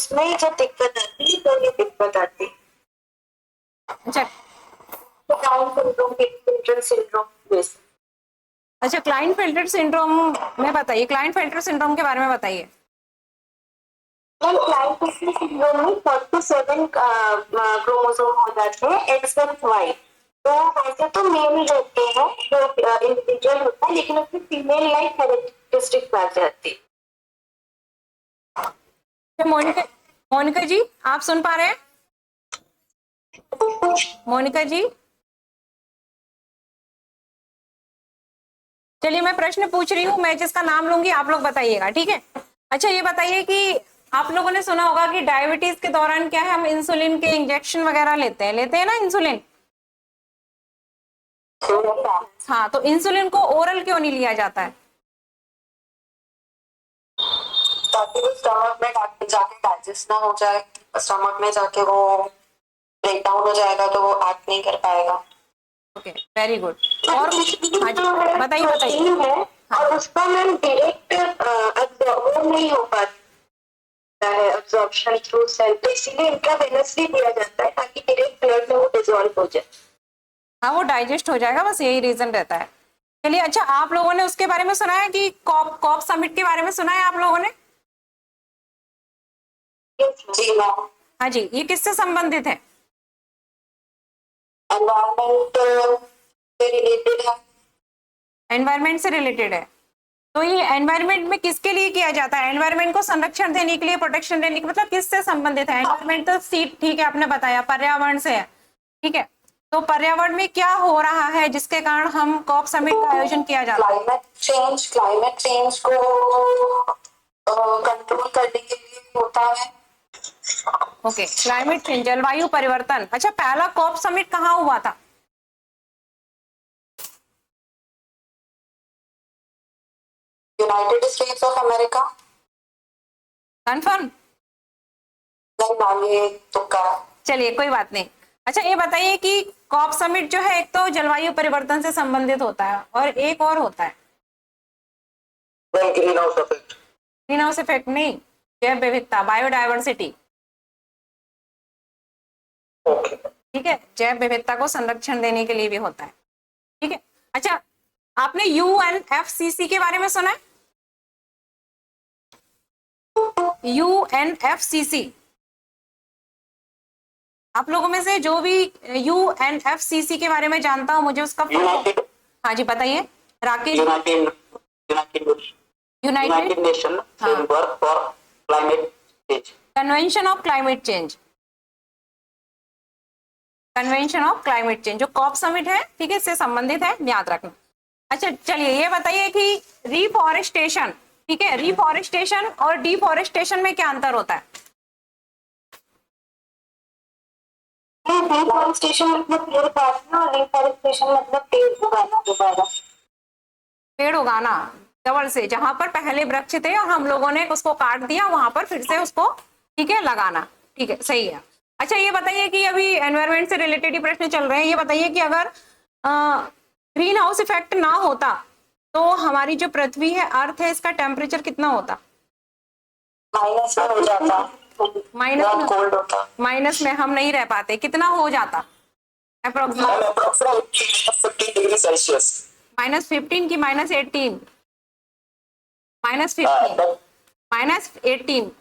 उसमें जब दिक्कत आती है तो ये दिक्कत आती है। अच्छा, तो क्लाइंट सिंड्रोम अच्छा क्लाइंट फिल्टर सिंड्रोम में बताइए, क्लाइंट फिल्टर सिंड्रोम के बारे में बताइए। क्लाइंट फिल्टर सिंड्रोम में 47 क्रोमोसोम हो जाते हैं एक्स और वाई। तो वैसे तो मेल रहते हैं जो इंडिविजुअल होता है, लेकिन उसमें फीमेल लाइक कैरेक्टरिस्टिक पाई जाती है। मोनिका, मोनिका जी आप सुन पा रहे हैं? मोनिका जी, चलिए मैं प्रश्न पूछ रही हूँ, मैं जिसका नाम लूंगी आप लोग बताइएगा, ठीक है? अच्छा ये बताइए कि आप लोगों ने सुना होगा कि डायबिटीज के दौरान क्या है, हम इंसुलिन के इंजेक्शन वगैरह लेते हैं ना इंसुलिन। हाँ, तो इंसुलिन को ओरल क्यों नहीं लिया जाता है? ताकि वो स्टमक में जाके डाइजेस्ट ना हो जाए, स्टमक में जाके वो ब्रेक डाउन हो जाएगा तो वो एक्ट नहीं कर पाएगा। Okay, very good. और हाँ जी बताइए बताइए। है और उसका मैम डायरेक्ट अब्जॉर्ब नहीं हो पाता है, अब्जॉर्प्शन थ्रू सेल, तो इसीलिए इंट्रावेनसली दिया जाता है ताकि डायरेक्ट ब्लड में वो डिसॉल्व हो जाए। हाँ, वो डाइजेस्ट हो जाएगा, बस यही रीजन रहता है। चलिए, अच्छा आप लोगों ने उसके बारे में सुना है कि कॉप कॉप समिट के बारे में सुना है आप लोगों ने? जी मैम। हाँ जी, ये किससे संबंधित है? एनवायरमेंट से रिलेटेड है। एनवायरमेंट से रिलेटेड है। तो ये एनवायरमेंट में किसके लिए किया जाता है? एनवायरमेंट को संरक्षण देने के लिए, प्रोटेक्शन देने के, मतलब किससे संबंधित है? एनवायरमेंट तो सीट ठीक है, आपने बताया पर्यावरण से है, ठीक है। तो पर्यावरण में क्या हो रहा है जिसके कारण हम कॉप समिट का आयोजन किया जाता है? क्लाइमेट चेंज को कंट्रोल करने के लिए होता है। ओके, क्लाइमेट चेंज, जलवायु परिवर्तन। अच्छा, पहला कॉप समिट कहाँ हुआ था? United states of America. Confirm? नहीं मैम, ये तुक्का है। चलिए कोई बात नहीं। अच्छा ये बताइए कि कॉप समिट जो है, एक तो जलवायु परिवर्तन से संबंधित होता है और एक और होता है green house effect. Green house effect नहीं, जैव विविधता, बायोडायवर्सिटी। ओके। ठीक है, जैव विविधता को संरक्षण देने के लिए भी होता है, ठीक है। अच्छा, आपने यूएनएफसीसी के बारे में सुना है? यूएनएफसीसी, आप लोगों में से जो भी यूएनएफसीसी के बारे में जानता हूं, मुझे उसका हाँ जी बताइए। Rakesh. United nation framework for climate change. Convention of climate change, convention of climate change जो कॉप समिट है, ठीक है, इससे संबंधित है, याद रखना। अच्छा चलिए ये बताइए कि रिफॉरेस्टेशन, ठीक है, रिफॉरेस्टेशन और डिफॉरेस्टेशन में क्या अंतर होता है? डिफॉरेस्टेशन मतलब पेड़ काटना और रिफॉरेस्टेशन मतलब पेड़ उगाना दोबारा। पेड़ उगाना, डबल से, जहां पर पहले वृक्ष थे और हम लोगों ने उसको काट दिया, वहां पर फिर से उसको, ठीक है, लगाना, ठीक है, सही है। अच्छा ये बताइए कि अभी एनवायरमेंट से रिलेटेड ही प्रश्न चल रहे हैं, ये बताइए कि अगर ग्रीन हाउस इफेक्ट ना होता तो हमारी जो पृथ्वी है, अर्थ है, इसका टेम्परेचर कितना होता? माइनस में हो जाता, माइनस, कोल्ड होता। माइनस में हम नहीं रह पाते, कितना हो जाता अप्रोक्सीमेट? -15 degree Celsius. -15 की -18? -15,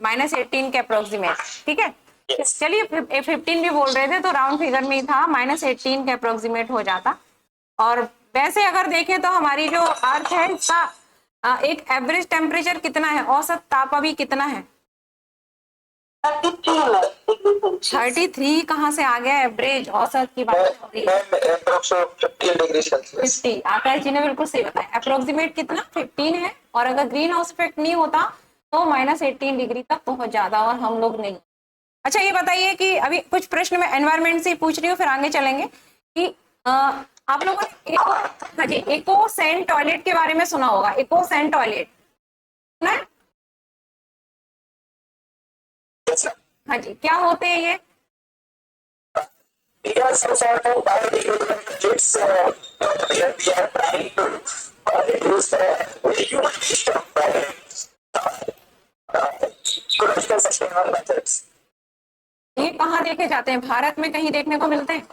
-18 के अप्रोक्सीमेट, ठीक है। चलिए 15 भी बोल रहे थे तो राउंड फिगर में ही था, -18 के अप्रोक्सीमेट हो जाता। और वैसे अगर देखें तो हमारी जो अर्थ है, इसका एक एवरेज टेम्परेचर कितना है, औसत ताप अभी कितना है? 33 कहाँ से आ गया? एवरेज, औसत की बात हो रही है। 50, आकाश जी ने बिल्कुल सही बताया, अप्रोक्सीमेट कितना 15 है। और अगर ग्रीन हाउस इफेक्ट नहीं होता तो -18 डिग्री तक पहुंच जाता, और हम लोग नहीं। अच्छा ये बताइए कि अभी कुछ प्रश्न मैं एनवायरमेंट से पूछ रही हूँ, फिर आगे चलेंगे कि आप लोगों ने हाँ जी, इको सैंड टॉयलेट के बारे में सुना होगा, इको सैंड टॉयलेट सुना है? हाँ जी, क्या होते हैं ये? Yes, so biodegradable kits, we are trying to reduce the human waste of Critical sustainable methods. ये कहाँ देखे जाते हैं? भारत में कहीं देखने को मिलते हैं?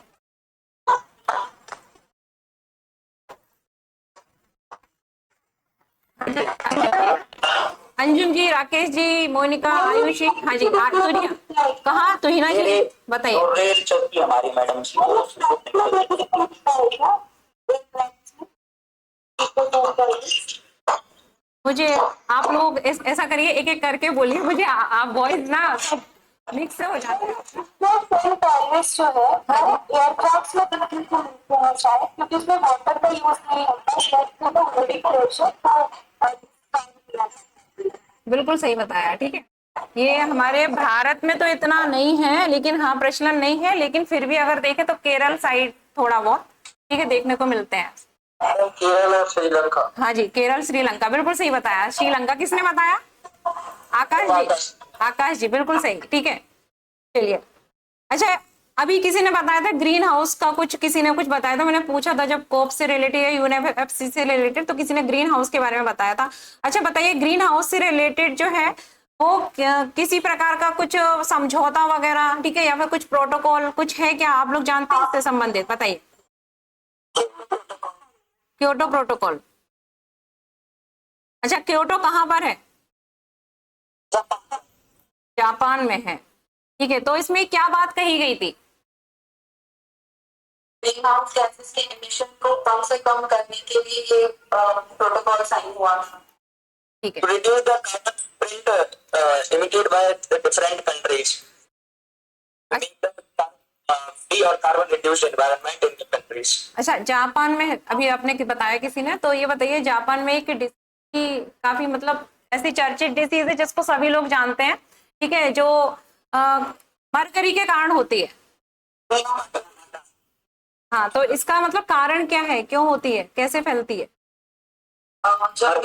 अंजुम जी, राकेश जी, मोनिका, आयुषी, हाँ जी, तुहिना, कहाँ तुहिना जी बताइए। और रेल चौकी हमारी मैडम जी वो मुझे आप लोग ऐसा करिए, एक एक करके बोलिए, मुझे आप वॉइस ना सब मिक्स हो जाते हैं। सर्विस जो है वो एयरक्राफ्ट में बिल्कुल नहीं होना चाहिए क्योंकि उसमें वाटर का यूज नहीं होता है। बिल्कुल सही बताया, ठीक है। ये हमारे भारत में तो इतना नहीं है, लेकिन हाँ प्रचलन नहीं है, लेकिन फिर भी अगर देखें तो केरल साइड थोड़ा बहुत ठीक है देखने को मिलते हैं। केरल और श्रीलंका। हाँ जी, केरल श्रीलंका, बिल्कुल सही बताया। श्रीलंका किसने बताया? आकाश जी, आकाश जी बिल्कुल सही, ठीक है। चलिए, अच्छा अभी किसी ने बताया था ग्रीन हाउस का, कुछ किसी ने कुछ बताया था, मैंने पूछा था जब कोप से रिलेटेड या यूएनएफसीसी से रिलेटेड, तो किसी ने ग्रीन हाउस के बारे में बताया था। अच्छा बताइए, ग्रीन हाउस से रिलेटेड जो है वो किसी प्रकार का कुछ समझौता वगैरह, ठीक है, या फिर कुछ प्रोटोकॉल कुछ है क्या? आप लोग जानते हैं इससे संबंधित? बताइए। Kyoto protocol. अच्छा, क्योटो कहाँ पर है? जापान में है, ठीक है। तो इसमें क्या बात कही गई थी? ग्रीन हाउस गैसेस के एमिशन को कम से कम करने के लिए ये प्रोटोकॉल साइन हुआ था। ठीक है, To reduce the carbon footprint emitted by the different countries. To make the free or carbon reduced environment in the countries. अच्छा जापान में अभी आपने बताया किसी ने, तो ये बताइए जापान में एक डिसीज की काफी मतलब ऐसी चर्चित डिसीज है जिसको सभी लोग जानते हैं, ठीक है, जो मरकरी के कारण होती है। हाँ, तो इसका मतलब कारण क्या है, क्यों होती है, कैसे फैलती है? जब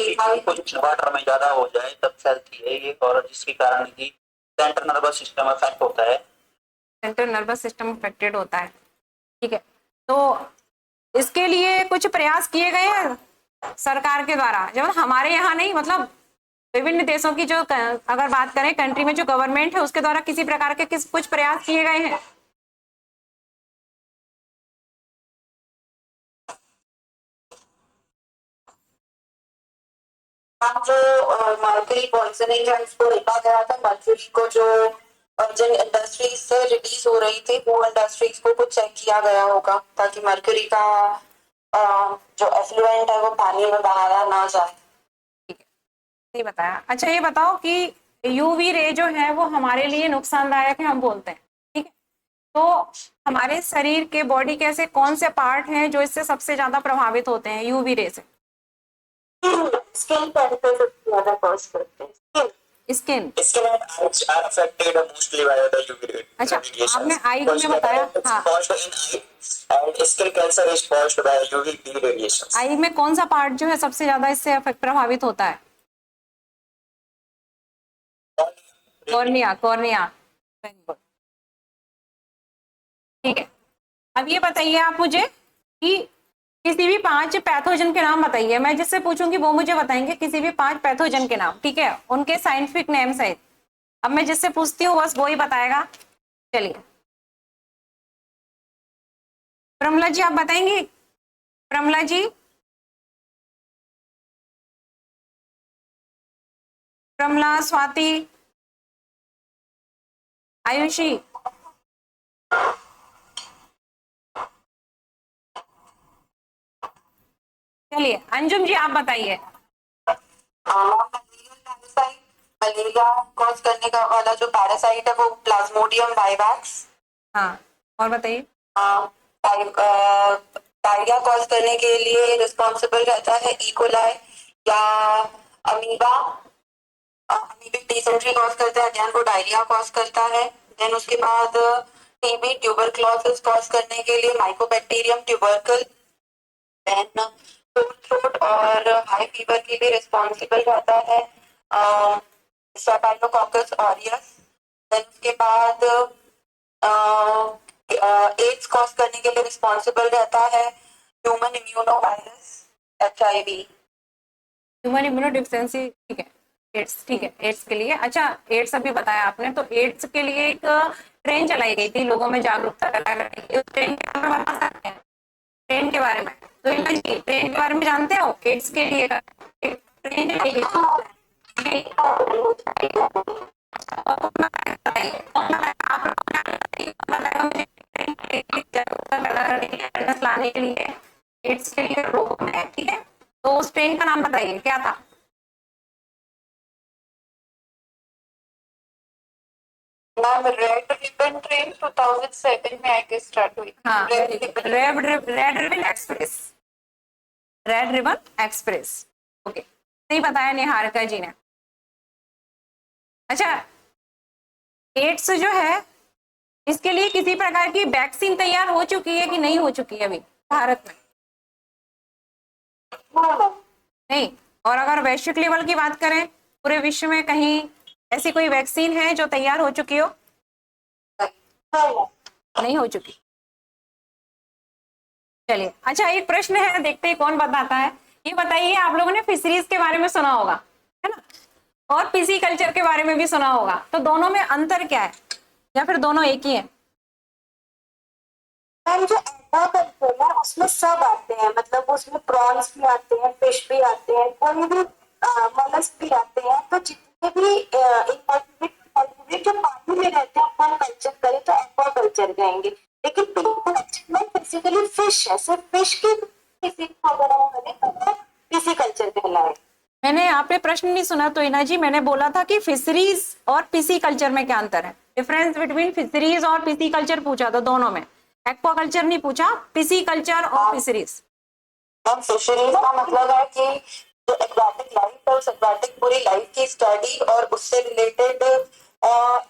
कुछ वाटर में ज्यादा हो जाए तब फैलती है ये, और जिसके कारण कि सेंट्रल नर्वस सिस्टम अफेक्ट होता है। सेंट्रल नर्वस सिस्टम अफेक्टेड होता है, ठीक है। तो इसके लिए कुछ प्रयास किए गए हैं सरकार के द्वारा, जब हमारे यहाँ नहीं, मतलब विभिन्न देशों की जो अगर बात करें कंट्री में जो गवर्नमेंट है उसके द्वारा किसी प्रकार के कुछ प्रयास किए गए हैं? जो मर्करी पॉइजनिंग है उसको रोका गया था। मर्करी को जो जिन इंडस्ट्रीज से रिलीज हो रही थी वो इंडस्ट्रीज को कुछ चेक किया गया होगा ताकि मर्करी का जो एफ्लुएंट है वो पानी में बहाया ना जाए। ये बताया। अच्छा ये बताओ कि यूवी रे जो है वो हमारे लिए नुकसानदायक है हम बोलते हैं, ठीक है, तो हमारे शरीर के बॉडी के ऐसे कौन से पार्ट हैं जो इससे सबसे ज्यादा प्रभावित होते हैं यूवी रे से? स्किन कैंसर सबसे ज्यादा कॉज करते हैं। Skin. Skin and eyes are affected mostly by the UV अच्छा, radiations. आपने आई Because में बताया, it's हाँ, caused in eye, and skin cancer is caused by UV radiations. आई में कौन सा पार्ट जो है सबसे ज्यादा इससे प्रभावित होता है? कॉर्निया, कॉर्निया, ठीक है। अब ये बताइए आप मुझे कि किसी भी 5 पैथोजन के नाम बताइए। मैं जिससे पूछूंगी वो मुझे बताएंगे किसी भी 5 पैथोजन के नाम, ठीक है, उनके साइंटिफिक नेम सहित। अब मैं जिससे पूछती हूँ बस वो ही बताएगा। चलिए, प्रमला जी आप बताएंगी? प्रमला जी, प्रमला, स्वाति, आयुषी, चलिए अंजुम जी आप बताइए। मलेरिया कॉज करने का वाला जो पैरासाइट है वो प्लाज्मोडियम वाइवैक्स। हाँ, और बताइए। डायरिया कॉज करने के लिए रिस्पॉन्सिबल रहता है इकोलाई या अमीबा। अमीबिक डिसेंट्री कॉज करता है, अगेन वो डायरिया कॉज करता है। देन उसके बाद टीबी ट्यूबरक्लोसिस कॉज करने के लिए माइकोबैक्टीरियम ट्यूबरकल। देन थ्रोट और हाई फीवर के लिए रिस्पॉन्सिबल रहता है स्टेफाइलोकोकस ऑरियस। देन उसके बाद एड्स कॉज करने के लिए रिस्पॉन्सिबल रहता है human immuno virus HIV। Human immuno deficiency, ठीक है। एड्स, ठीक है, एड्स के लिए। अच्छा, एड्स अभी बताया आपने, तो एड्स के लिए एक ट्रेन चलाई गई थी लोगों में जागरूकता पैदा करने की, उस ट्रेन के बारे में बता सकते हैं? ट्रेन के बारे में, तो इनका जी ट्रेन के बारे में जानते हो? एड्स के लिए एक ट्रेन चलाई गई थी। आप मुझे जागरूकता पैदा करने के लिए, अवेयरनेस लाने के लिए, एड्स के लिए रोक है, ठीक है, तो उस ट्रेन का नाम बताइए, क्या था? मैम रेड रिबन ट्रेन 2007 में आके स्टार्ट हुई। हाँ, red ribbon red ribbon express, red ribbon express. Okay, सही बताया निहारिका जी ने। अच्छा, एड्स जो है, इसके लिए किसी प्रकार की वैक्सीन तैयार हो चुकी है कि नहीं हो चुकी है अभी भारत में? नहीं। और अगर वैश्विक लेवल की बात करें, पूरे विश्व में कहीं ऐसी कोई वैक्सीन है जो तैयार हो चुकी हो? नहीं हो चुकी। चलिए, अच्छा एक प्रश्न है, देखते हैं कौन बताता है। ये बताइए, आप लोगों ने फिशरीज के बारे में सुना होगा, है ना, और पीसी कल्चर के बारे में भी सुना होगा, तो दोनों में अंतर क्या है, या फिर दोनों एक ही है? मैम जो एक्वाकल्चर है उसमें सब आते हैं, मतलब उसमें प्रॉन्स भी आते हैं, फिश भी आते हैं, कोई भी मोलस्क भी आते हैं। तो जितने भी इनवर्टिब्रेट जो पानी में रहते हैं अपन कल्चर करें तो एक्वाकल्चर कहेंगे। लेकिन कल्चर में बेसिकली फिश है, सिर्फ फिश की किसी अगर हम करें तो वो पीसी कल्चर कहलाए। मैंने आपने प्रश्न नहीं सुना तो इना जी, मैंने बोला था कि फिशरीज और पीसी कल्चर में क्या अंतर है, डिफरेंस बिटवीन फिशरीज और पीसी कल्चर पूछा था, दोनों में। एक्वाकल्चर नहीं पूछा, पीसी कल्चर और फिशरीज। मैम फिशरीज का मतलब है कि जो एक्वाटिक लाइफ है उस एक्वाटिक पूरी लाइफ की स्टडी और उससे रिलेटेड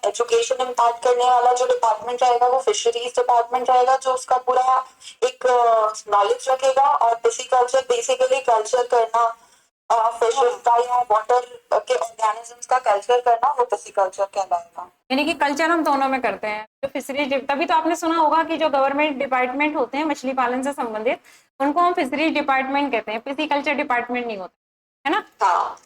एजुकेशन इम्पार्ट करने वाला जो डिपार्टमेंट रहेगा वो फिशरीज डिपार्टमेंट रहेगा, जो उसका पूरा एक नॉलेज रखेगा। और पिसीकल्चर बेसिकली कल्चर करना फिशेस का या वाटर के ऑर्गेनिजम्स का कल्चर करना, वो पिसीकल्चर कहलाएगा। यानी कि कल्चर हम दोनों में करते हैं। जो फिशरीज, तभी तो आपने सुना होगा कि जो गवर्नमेंट डिपार्टमेंट होते हैं मछली पालन से संबंधित, उनको हम फिशरीज डिपार्टमेंट कहते हैं, पीसी कल्चर डिपार्टमेंट नहीं होता, है ना। हाँ,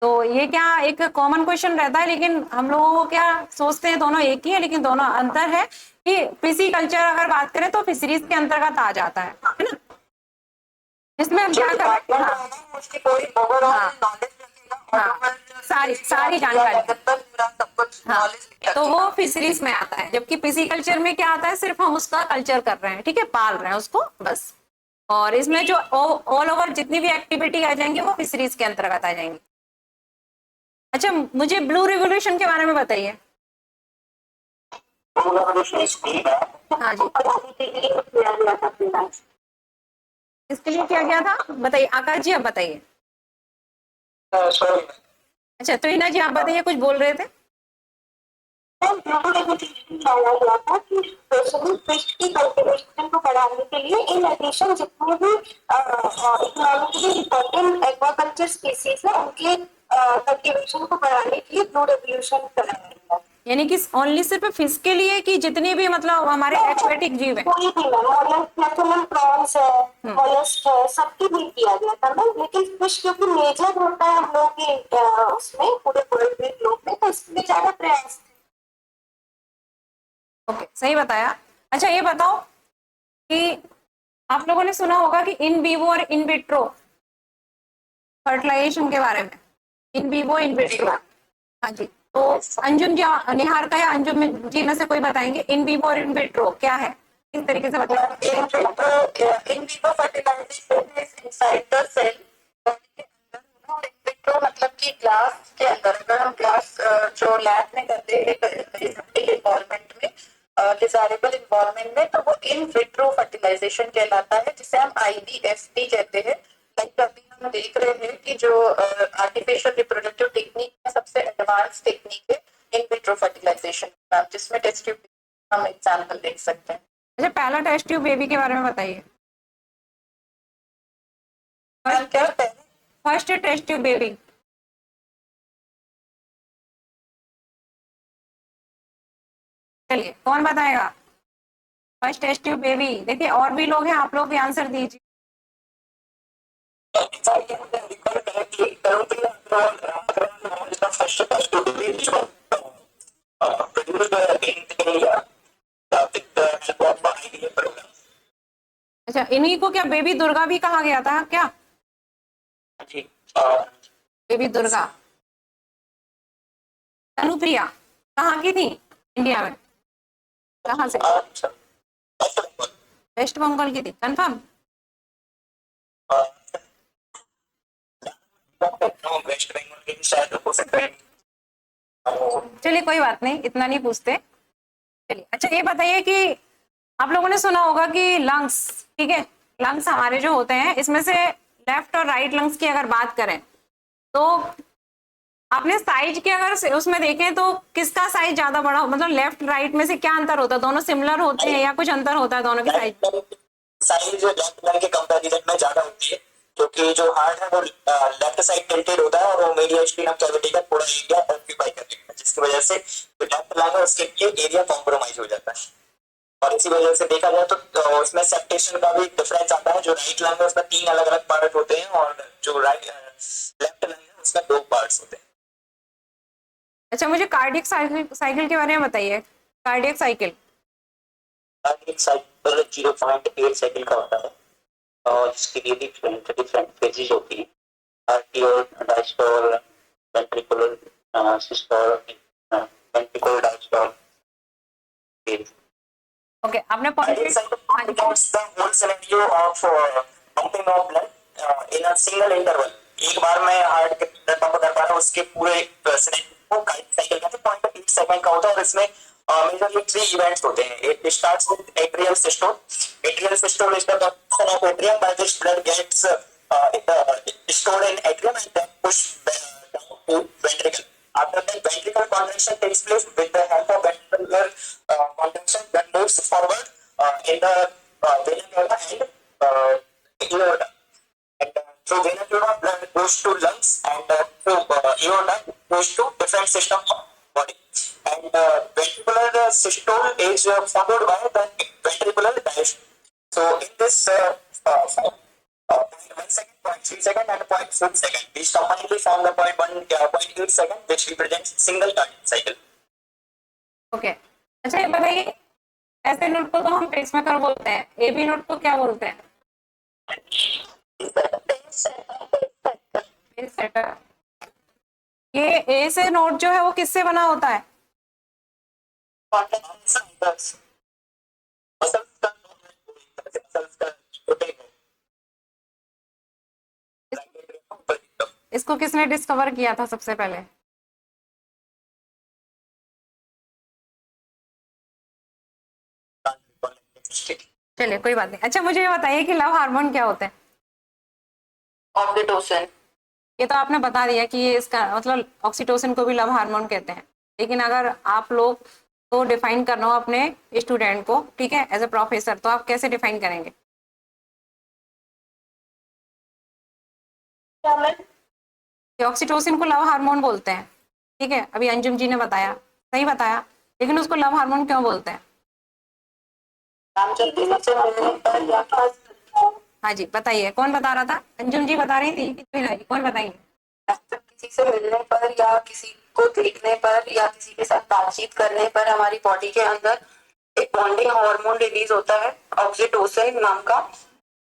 तो ये क्या एक कॉमन क्वेश्चन रहता है, लेकिन हम लोगों को क्या सोचते हैं, दोनों एक ही है, लेकिन दोनों अंतर है कि पीसी कल्चर अगर बात करें तो फिशरीज के अंतर्गत आ जाता है ना। इसमें हम क्या करते हैं, हाँ, उसकी पूरी ओवरऑल हाँ, नॉलेज रखेगा, हाँ, सारी जानकारी, सब कुछ हाँ, नॉलेज। तो वो फिशरीज में आता है। जबकि पीसी कल्चर में क्या आता है, सिर्फ हम उसका कल्चर कर रहे हैं, ठीक है, पाल रहे हैं उसको बस। और इसमें जो ऑल ओवर जितनी भी एक्टिविटी आ जाएंगी वो फिशरीज के अंतर्गत आ जाएंगी। अच्छा, मुझे ब्लू रिवोल्यूशन के बारे में बताइए। हाँ जी, इसके लिए क्या किया था बताइए, आकाश जी आप बताइए। अच्छा, तो हिना जी आप बताइए, कुछ बोल रहे थे। गया था कि स्पेशली फिश की कल्टीवेशन को बढ़ाने के लिए इन एडिशन जितने भी इकोनॉमिकली इम्पोर्टेंट एक्वाकल्चर स्पीसीज है उनके कल्टीवेशन को बढ़ाने के लिए ब्लू रेवोल्यूशन कराया गया। यानी कि ओनली सिर्फ फिश के लिए कि जितने भी मतलब हमारे एक्वेटिक जीव है? कोई भी मोलस्क प्रॉन्स है, मोलस्क है, सबकी भी किया गया था ना। लेकिन फिश क्योंकि मेजर होता है हम लोग के उसमें पूरे वर्ल्ड में ग्लोब में, तो इसमें ज्यादा प्रयास। ओके, सही बताया। अच्छा, ये बताओ कि आप लोगों ने सुना होगा कि इन विवो और इन विट्रो फर्टिलाइजेशन के बारे में, इन विवो इन विट्रो। हाँ जी, तो अंजुम जी, निहारिका या अंजुम जी में से कोई बताएंगे इन विवो और इन विट्रो क्या है, किस तरीके से बताएंगे? In vivo fertilisation is inside the cell, in vitro मतलब कि ग्लास के अंदर। अगर हम ग्लास जो लैब में करते हैं इन्वायरमेंट में, डिजायरेबल इन्वायरमेंट में, तो वो इन विट्रो फर्टिलाइजेशन कहलाता है, जिसे हम IVF भी कहते हैं। लाइक अभी हम देख रहे हैं कि जो आर्टिफिशियल रिप्रोडक्टिव टेक्निक है सबसे एडवांस टेक्निक है इन विट्रो फर्टिलाइजेशन, जिसमें टेस्ट ट्यूब हम एग्जाम्पल देख सकते हैं। अच्छा, पहला टेस्ट ट्यूब बेबी के बारे में बताइए। क्या होता है? फर्स्ट टेस्ट ट्यूब बेबी, चलिए कौन बताएगा? फर्स्ट टेस्ट ट्यूब बेबी, देखिए और भी लोग हैं, आप लोग भी आंसर दीजिए। If I can recall correctly, Karupriya Agarwal is the first to release produced in India with the help of IDA program. अच्छा, इन्हीं को क्या बेबी दुर्गा भी कहा गया था क्या? जी, बेबी दुर्गा। अनुप्रिया कहाँ की थी इंडिया में? कहाँ से? अच्छा, वेस्ट बंगाल की थी, कंफर्म? वेस्ट बंगाल के शायद हो सकता है। चलिए कोई बात नहीं, इतना नहीं पूछते। चलिए, अच्छा ये बताइए कि आप लोगों ने सुना होगा कि लंग्स, ठीक है, लंग्स हमारे जो होते हैं इसमें से लेफ्ट और राइट लंग्स की अगर बात करें तो आपने साइज के अगर उसमें देखें तो किसका साइज ज्यादा बड़ा हो, मतलब लेफ्ट राइट में से क्या अंतर होता है? दोनों सिमिलर होते हैं या कुछ अंतर होता है दोनों की साइज? साइज लेफ्ट लंग के कंपैरिजन में ज्यादा होती है क्योंकि जो हार्ट है वो लेफ्ट साइड टिल्टेड होता है और वो मीडियल स्क्रीन ऑफ कैविटी का पूरा एरिया ऑक्यूपाई कर लेता है, जिसकी वजह से जो लेफ्ट लंग है उसके लिए एरिया कॉम्प्रोमाइज हो जाता है। और इसी वजह से देखा जाए तो उसमें सेप्टेशन का भी डिफरेंस आता है। जो राइट लंग है उसमें 3 अलग अलग पार्ट होते हैं और जो लेफ्ट लंग है उसमें 2 पार्ट्स होते हैं। अच्छा, मुझे कार्डियक साइकिल के बारे में बताइए। कार्डियक साइकिल एक साइकिल 0.8 सेकंड का होता है और इसके लिए डिफरेंट फेजेस होती है। Arteriole, diastole, ventricular systole, ventricular diastole. Okay, आपने Cardiac cycle records the whole scenario of pumping of blood in a single interval. एक बार में हार्ट के ब्लड पंप कर पाना उसके पूरे सिनेरियो को कार्डियक साइकिल कहते हैं। 0.8 सेकंड का होता है और इसमें मेजरली 3 इवेंट्स होते हैं। It starts with atrial systole. Atrial systole is the contraction of atrium by which blood gets stored in atrium and then pushed down to ventricle. After that, ventricle contraction takes place with the help of ventricular contraction that moves forward in the vena cava and aorta. And through vena cava, blood goes to lungs and through aorta goes to different system of body. And ventricular systole is followed by the ventricular diastole. So in this 0.1 second, 0.3 second and 0.4 second, these combinedly form the 0.8 second, which represents single cardiac cycle. Okay, अच्छा ये बताइए, ऐसे note को तो हम pacemaker बोलते हैं, AB note को क्या बोलते हैं? Pace setter. ये ए से नोट जो है वो किससे बना होता है? इसको किसने डिस्कवर किया था सबसे पहले? चलिए कोई बात नहीं। अच्छा मुझे ये बताइए कि लव हार्मोन क्या होता है? ऑक्सीटोसिन। ये तो आपने बता दिया कि ये इसका मतलब ऑक्सीटोसिन को भी लव हार्मोन कहते हैं, लेकिन अगर आप लोग को डिफाइन करना हो अपने स्टूडेंट को, ठीक है, एज ए प्रोफेसर, तो आप कैसे डिफाइन करेंगे? ऑक्सीटोसिन को लव हार्मोन बोलते हैं, ठीक है, अभी अंजुम जी ने बताया, सही बताया, लेकिन उसको लव हार्मोन क्यों बोलते हैं? हाँ जी बताइए, कौन बता रहा था? अंजुम जी बता रही थी, कौन बताएंगे? किसी से मिलने पर या किसी को देखने पर या किसी के साथ बातचीत करने पर हमारी बॉडी के अंदर एक बॉन्डिंग हार्मोन रिलीज होता है ऑक्सीटोसिन नाम का।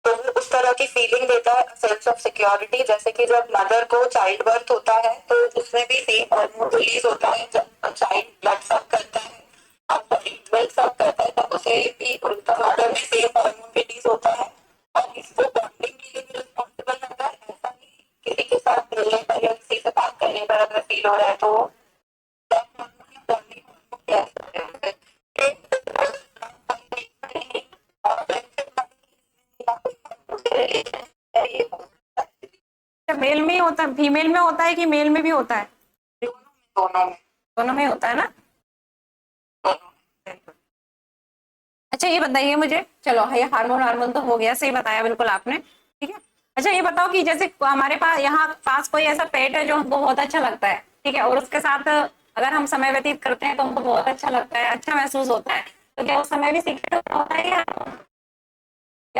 तो वो उस तरह की फीलिंग देता है, सेंस ऑफ सिक्योरिटी। जैसे कि जब मदर को चाइल्ड बर्थ होता है तो उसमें भी सेम हार्मोन रिलीज होता है। जब चाइल्ड ब्लड सक करता है और मिल्क सक करता है तो उसे भी उनका मदर में सेम हार्मोन रिलीज होता है और इसको बॉन्डिंग के लिए भी रिस्पॉन्सिबल रहता है। ऐसा नहीं किसी के साथ मिलने पर या किसी से बात करने पर अगर फील हो रहा है तो मेल में होता है, फीमेल में होता है कि मेल में भी होता है? दोनों में होता है ना। अच्छा ये बताइए मुझे, चलो ये हार्मोन तो हो गया, सही बताया बिल्कुल आपने, ठीक है। अच्छा ये बताओ कि जैसे हमारे पास यहाँ पास कोई ऐसा पेट है जो हमको बहुत अच्छा लगता है, ठीक है, और उसके साथ अगर हम समय व्यतीत करते हैं तो हमको बहुत अच्छा लगता है, अच्छा महसूस होता है, तो क्या उस समय भी सीक्रेट होता है या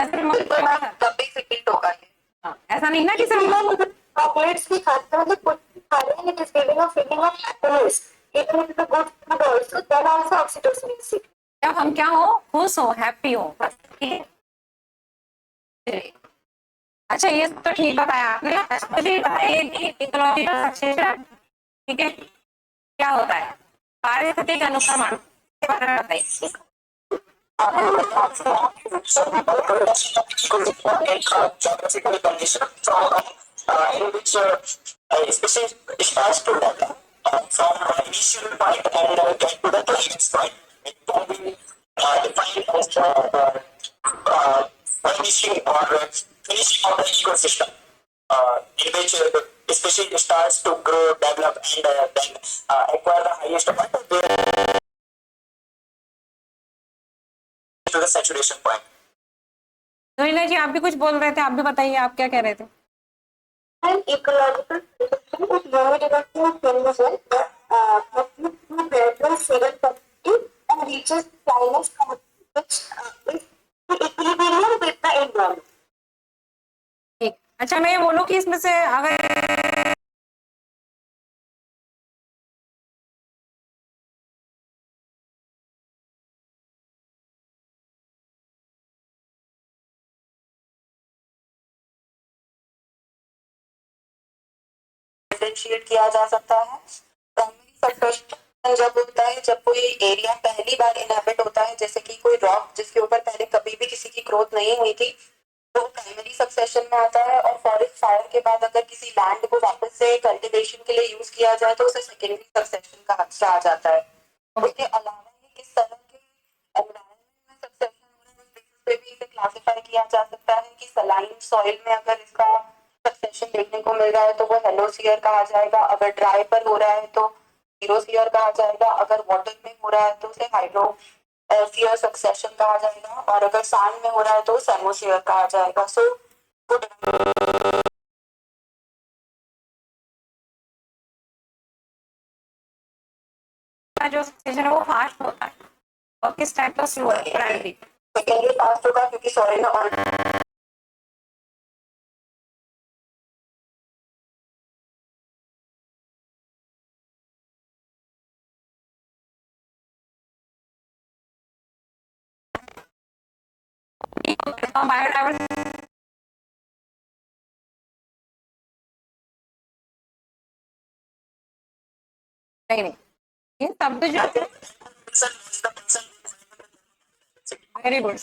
सिर्फ कभी सीक्रेट होगा? हाँ, ऐसा नहीं ना कि सिर्फ चॉकलेट्स भी खाते हैं, मतलब कुछ भी खा रहे हैं, it is giving a feeling of happiness, even if it good food also, then also oxytocin is secreted. जब हम क्या हो, खुश हो, हैप्पी हो, बस, ठीक है। चलिए। अच्छा, ये तो ठीक बताया आपने। मुझे बताइए कि इकोलॉजिकल सक्सेशन, ठीक है, क्या होता है? पारिस्थितिक अनुक्रमण के बारे में बताइए। geographical condition from in which species starts to develop from initial point and get to the climax point. It can be defined as finishing or finishing of the ecosystem, in which the species starts to grow, develop, and then acquire the highest point to the saturation point. Rohilla जी, आप भी कुछ बोल रहे थे, आप भी बताइए, आप क्या कह रहे थे? And ecological protection is very directly of chemical that contributes to gradual cell fertility and reaches climax which is the equilibrium with the environment. ठीक। अच्छा, मैं ये बोलूं कि इसमें से अगर डिफरेंशिएट किया जा सकता है। प्राइमरी सक्सेशन जब होता है जब कोई एरिया पहली बार इनहेबिट होता है, जैसे कि कोई रॉक जिसके ऊपर पहले कभी भी किसी की ग्रोथ नहीं हुई थी, तो प्राइमरी सक्सेशन में आता है। और फॉरेस्ट फायर के बाद अगर किसी लैंड को वापस से कल्टीवेशन के लिए यूज किया जाए तो उसे सेकेंडरी सक्सेशन कहा जाता है। उसके अलावा ये किस तरह के एनवायरनमेंट में सक्सेशन हो रहा है उस बेसिस पे भी इसे क्लासिफाई किया जा सकता है कि सलाइन सॉइल में अगर इसका सक्सेशन देखने को मिल रहा है तो वो हेलोसियर कहा जाएगा, अगर ड्राई पर हो रहा है तो हीरोसियर कहा जाएगा, अगर वाटर में हो रहा है तो उसे हाइड्रो सियर सक्सेशन कहा जाएगा, और अगर सैंड में हो रहा है तो सेमोसियर कहा जाएगा। सो जो सक्सेशन है वो फास्ट होता है और किस टाइप का स्लो है? प्राइमरी। सेकेंडरी फास्ट होगा क्योंकि सॉइल में ऑलरेडी बायोडाइवर्सिटी नहीं, नहीं, ये शब्द जो वेरी गुड।